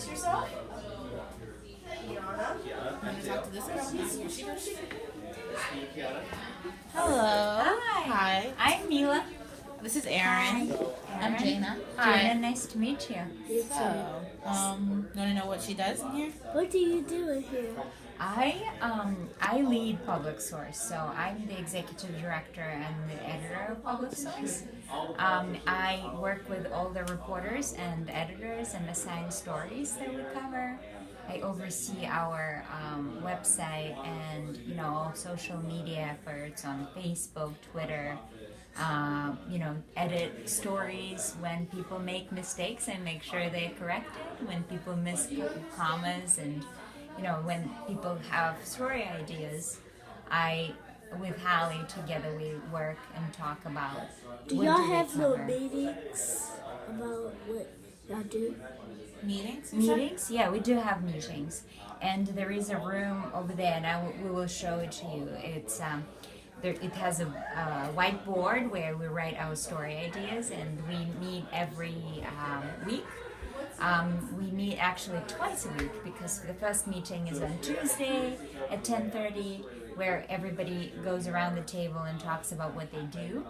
introduce yourself? Hello. Hi. I'm Mila. This is Erin. I'm Jana. Hi. Nice to meet you. So, want to know what she does in here? What do you do in here? I lead Public Source, so I'm the executive director and the editor of Public Source. I work with all the reporters and editors and assign stories that we cover. I oversee our website and all social media efforts on Facebook, Twitter. Edit stories when people make mistakes and make sure they're corrected. When people miss commas and when people have story ideas, with Hallie together we work and talk about. Do y'all have no meetings about what y'all do? Meetings? Meetings? Yeah, we do have meetings, and there is a room over there, and we will show it to you. It's it has a whiteboard where we write our story ideas, and we meet every week. We meet actually twice a week because the first meeting is on Tuesday at 10:30, where everybody goes around the table and talks about what they do.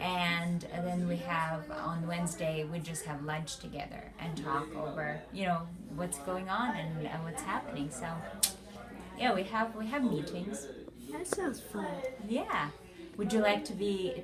And then we have on Wednesday, we just have lunch together and talk over, what's going on and what's happening. So, yeah, we have meetings. That sounds fun. Yeah. Would you like to be a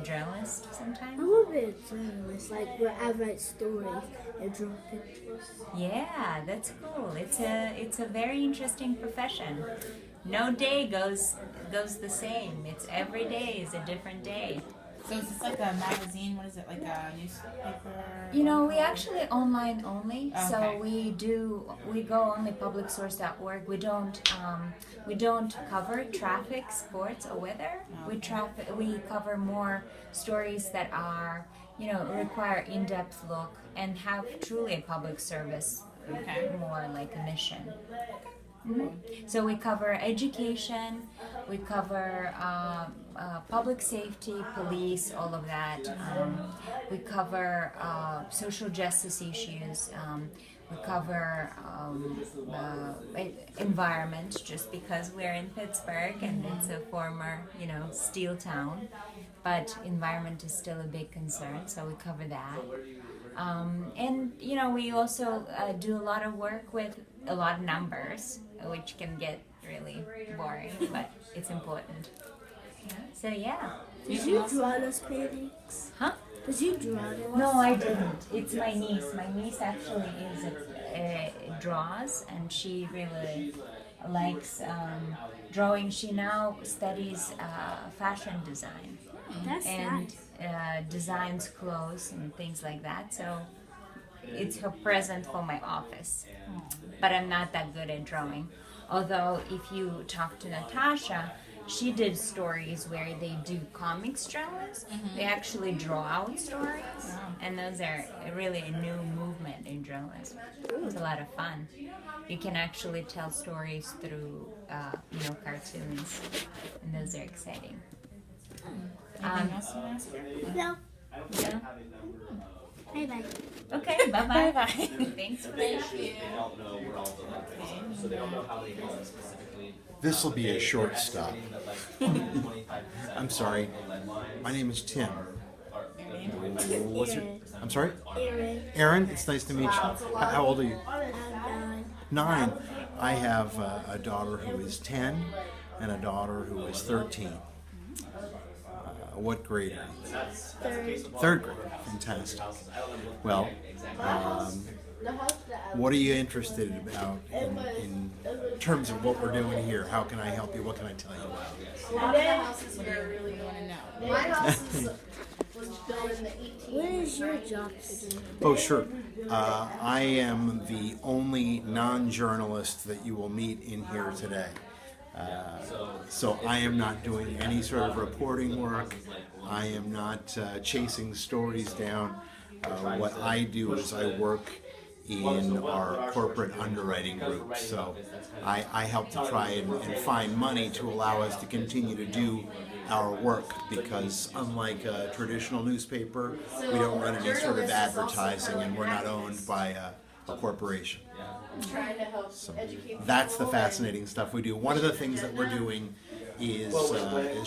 journalist sometime? I want to be a journalist, like where I write stories and draw pictures. Yeah, that's cool. It's a very interesting profession. No day goes the same. It's every day is a different day. So is this like a magazine? What is it, like a newspaper? We actually online only. Okay. So we go only publicsource.org. We don't cover traffic, sports, or weather. Okay. We cover more stories that are, require in-depth look and have truly a public service, Okay. more like a mission. Mm-hmm. So we cover education, we cover public safety, police, all of that. We cover social justice issues. We cover environment, just because we're in Pittsburgh and it's a former, steel town, but environment is still a big concern, so we cover that. And we also do a lot of work with a lot of numbers, which can get really boring, but it's important. So yeah. Did you draw those paintings? Huh? Did you draw them? No, I didn't. It's my niece. My niece actually draws, and she really likes drawing. She now studies fashion design. That's And nice. designs clothes and things like that. So it's her present for my office. But I'm not that good at drawing. Although if you talk to Natasha, she did stories where they do comics dramas. They actually draw out stories. And those are really a new movement in journalism. It's a lot of fun. You can actually tell stories through, cartoons. And those are exciting. Anything else you want to ask her? No. Yeah. Bye-bye. Okay, bye-bye. Bye-bye. Thanks. This will be a short stop. I'm sorry. My name is Tim. What's your? I'm sorry? Erin. Erin, it's nice to meet you. How old are you? I'm 9. I have a daughter who is 10 and a daughter who is 13. What grade are you? 3rd. 3rd grade. Fantastic. Well, what are you interested about in terms of what we're doing here? How can I help you? What can I tell you about? What is your job today? Oh, sure. I am the only non-journalist that you will meet in here today. So I am not doing any sort of reporting work. I am not chasing stories down. What I do is I work in our corporate underwriting group. So I help to try and find money to allow us to continue to do our work, because unlike a traditional newspaper, we don't run any sort of advertising, and we're not owned by a corporation. Trying to help So educate that's the people fascinating stuff we do. One of the things that we're doing is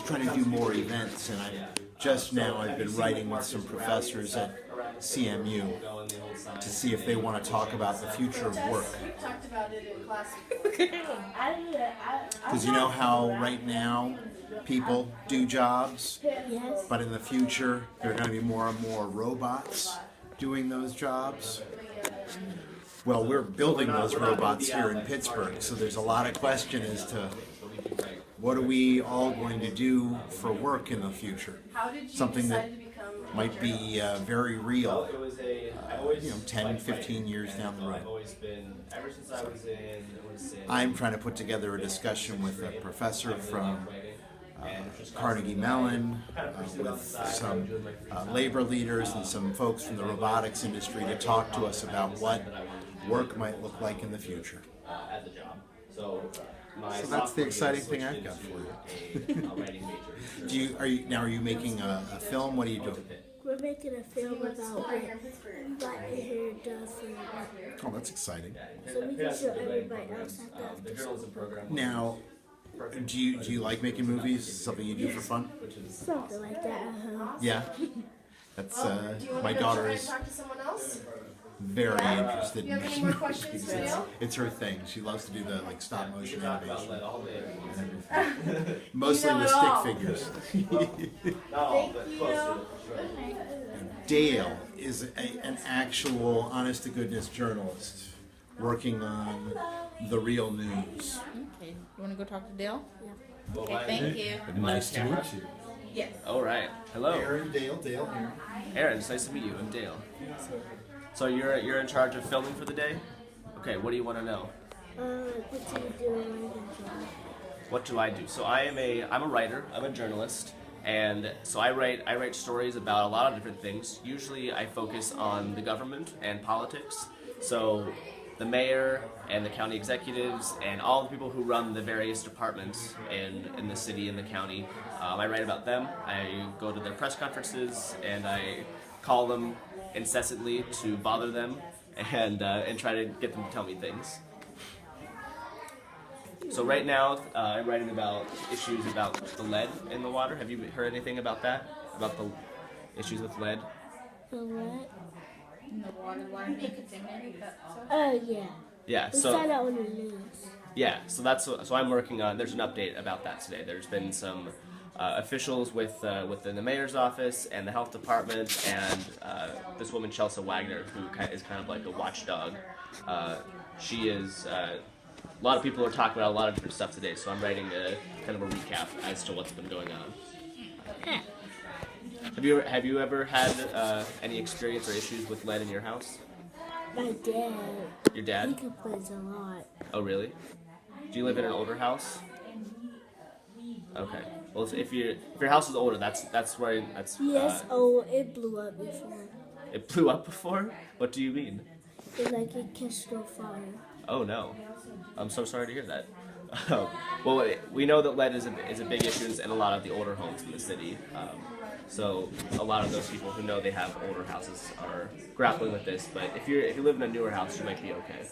trying to do more events, and I've been writing with some professors at CMU to see if they want to talk about the future of work. We talked about it in class. Because you know how right now people do jobs, Yes. but in the future there are going to be more and more robots doing those jobs. Well, we're building those robots here in Pittsburgh, so there's a lot of question as to what are we all going to do for work in the future. How did you Something that decide to become might be very real, It was I always 10, 15 years down the road. I've always been, ever since I was in I'm trying to put together a discussion with a professor from Carnegie Mellon, with some labor leaders and some folks from the robotics industry to talk to us about what work might look like in the future. as a job. So that's the exciting thing I've got for you. Are you making a film? What are you doing? We're making a film about what Brashear does for work. Oh, that's exciting. So we can show everybody else at the after school program. Now, do you like making movies? Something you do for fun? Something like that at home. Yeah. That's do you want my to go daughter try and is talk to someone else? very interested You in have any making more movies. questions for Dale? It's her thing. She loves to do the stop motion animation. all day. Mostly You know with it stick all. figures. Not all, but close to it. Dale is an actual, honest to goodness journalist working on the real news. Okay. You want to go talk to Dale? Yeah. Okay, thank you. Nice to meet you. Yes. All right. Hello, Erin, Dale, here. Erin. It's nice to meet you. I'm Dale. So you're in charge of filming for the day? Okay. What do you want to know? What do you do in your job? What do I do? So I'm a writer. I'm a journalist, and so I write stories about a lot of different things. Usually I focus on the government and politics. So the mayor and the county executives and all the people who run the various departments in the city and the county. I write about them. I go to their press conferences and I call them incessantly to bother them and try to get them to tell me things. So right now I'm writing about issues about the lead in the water. Have you heard anything about that? About the issues with lead? The what? In the water being contaminated. Oh, yeah. Yeah. We So saw that on the news. yeah. So I'm working on. There's an update about that today. There's been some officials within the mayor's office and the health department and this woman Chelsea Wagner who is kind of like a watchdog. She is. A lot of people are talking about a lot of different stuff today, so I'm writing a kind of a recap as to what's been going on. Have you ever had any experience or issues with lead in your house? My dad. Your He dad? complains a lot. Oh, really? Do you live in an older house? Okay. Well, if your house is older, that's where that's. Yes, it blew up before. It blew up before? What do you mean? It's like it catched on fire. Oh no, I'm so sorry to hear that. Well, we know that lead is a big issue in a lot of the older homes in the city. So a lot of those people who know they have older houses are grappling with this. But if you live in a newer house, you might be okay.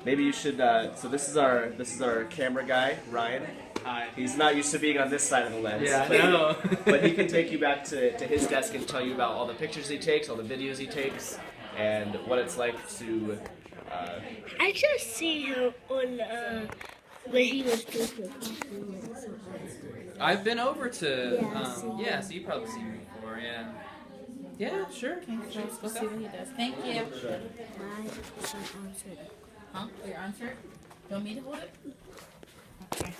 Maybe you should. So this is our camera guy, Ryan. Hi. He's not used to being on this side of the lens. Yeah, but, I know. But he can take you back to his desk and tell you about all the pictures he takes, all the videos he takes, and what it's like to. I just see him on when he was drinking coffee or something. I've been over to. Yeah, I've seen Yeah, so you've probably seen me before. Yeah. Yeah, sure. Okay, let's go see what he does. Thank you. My arms hurt. Huh? Your arms hurt? You want me to hold it? Okay.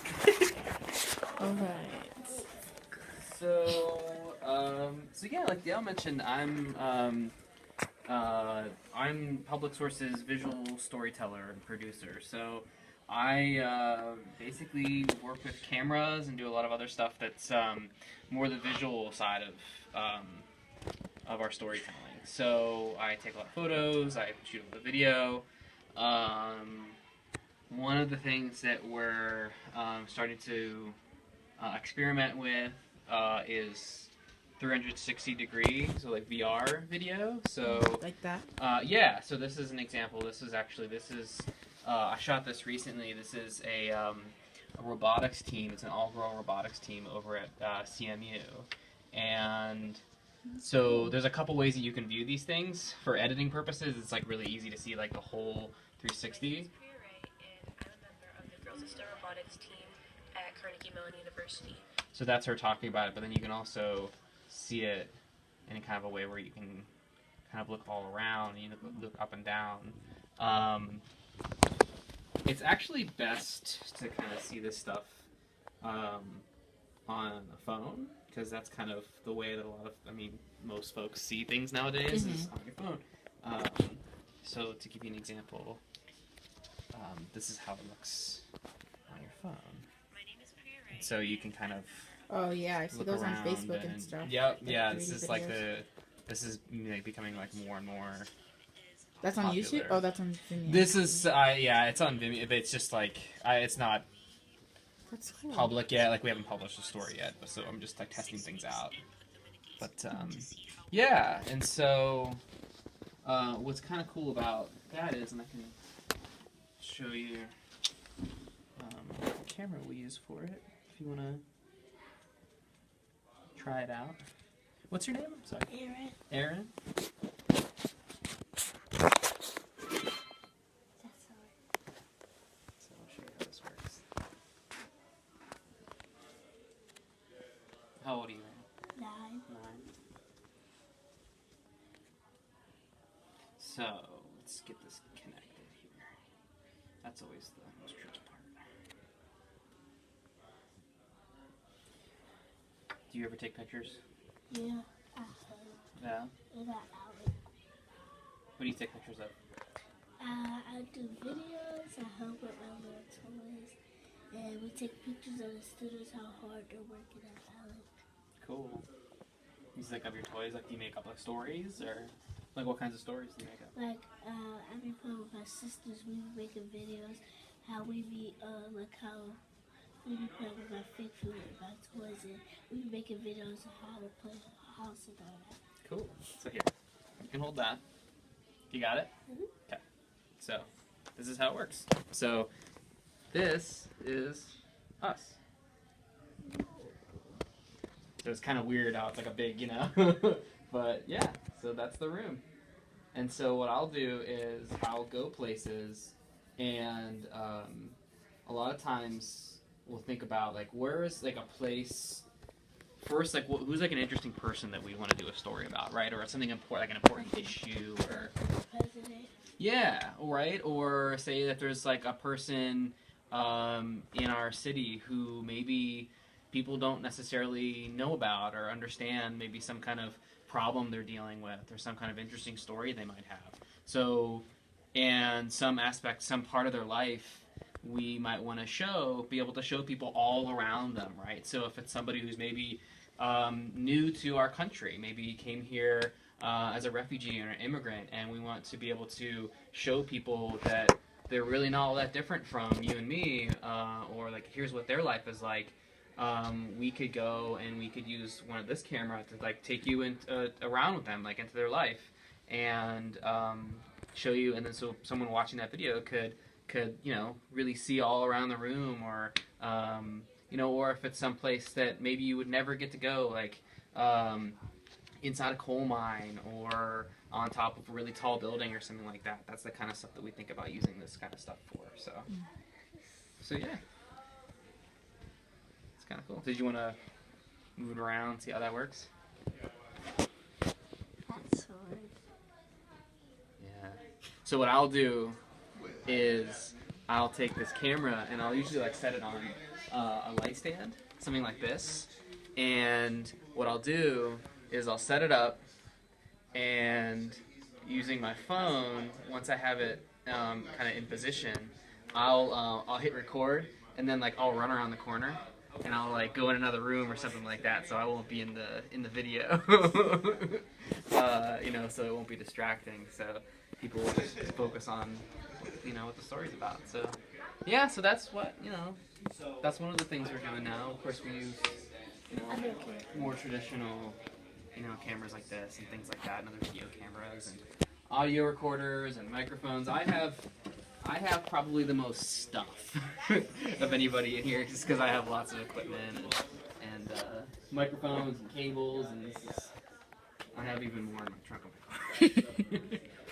Alright. So yeah, like Dale mentioned, I'm public sources visual storyteller and producer. So I basically work with cameras and do a lot of other stuff that's more the visual side of our storytelling. So I take a lot of photos, I shoot a lot of video. One of the things that we're starting to experiment with is 360 degree, so like VR video. So Like that. yeah. So this is an example. I shot this recently. This is a robotics team. It's an all-girl robotics team over at CMU, and so there's a couple ways that you can view these things. For editing purposes, it's like really easy to see like the whole 360. So that's her talking about it, but then you can also see it in kind of a way where you can kind of look all around, and you look up and down. It's actually best to kind of see this stuff on a phone, because that's kind of the way that most folks see things nowadays is on your phone. So to give you an example, this is how it looks on your phone. So you can kind of I see those on Facebook and stuff. Yep, like yeah. 3D This is becoming like more and more. That's on popular. YouTube. Oh, that's on Vimeo. This is it's on Vimeo, but it's just like it's not That's cool. public yet. Like we haven't published the story yet, but so I'm just like testing things out. But yeah, and so what's kind of cool about that is, and I can show you the camera we use for it if you want to try it out. What's your name? I'm sorry. Erin. Erin? So I'll show you how this works. How old are you? 9. 9. So let's get this connected here. That's always the most tricky part. Do you ever take pictures? Yeah. Yeah. In that alley. What do you take pictures of? I do videos. I help with my little toys, and we take pictures of the students how hard they're working at alley. Cool. You just like up your toys? Like, do you make up like stories, or like what kinds of stories do you make up? Like I be playing with my sisters. We be making videos. How we be like how we be playing with my fake food and my toys, and we be making videos of how to play house and all that. Cool. So here, you can hold that. You got it? Okay. So this is how it works. So this is us. So it's kind of weird how it's like a big, but yeah. So that's the room. And so what I'll do is I'll go places, and a lot of times we'll think about like where is like a place. First, like who's like an interesting person that we want to do a story about, right? Or something important, like an important issue, or President. yeah, right. Or say that there's like a person in our city who maybe people don't necessarily know about or understand. Be some kind of problem they're dealing with, or some kind of interesting story they might have. So, and some aspect, some part of their life, we might want to be able to show people all around them, right? So if it's somebody who's maybe new to our country, maybe came here as a refugee or an immigrant, and we want to be able to show people that they're really not all that different from you and me, or like here's what their life is like. We could go and we could use one of this camera to like take you around with them, like into their life, and show you, and then so someone watching that video could really see all around the room, or or if it's someplace that maybe you would never get to go, like inside a coal mine or on top of a really tall building or something like that. That's the kind of stuff that we think about using this kind of stuff for. So yeah, it's kind of cool. Did you want to move it around, see how that works? That's hard. Yeah. So what I'll do is I'll take this camera and I'll usually like set it on a light stand, something like this, and what I'll do is I'll set it up, and using my phone, once I have it kind of in position, I'll hit record, and then like I'll run around the corner and I'll like go in another room or something like that, so I won't be in the video. So it won't be distracting, so people will just focus on what the story's about. So yeah, so that's what that's one of the things we're doing now. Of course, we use more traditional cameras like this and things like that, and other video cameras and audio recorders and microphones. I have probably the most stuff of anybody in here, just because I have lots of equipment and microphones and cables, and I have even more in my trunk of my car.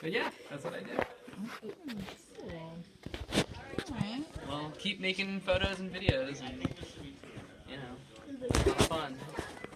But yeah, that's what I do. Alright. Well, keep making photos and videos, and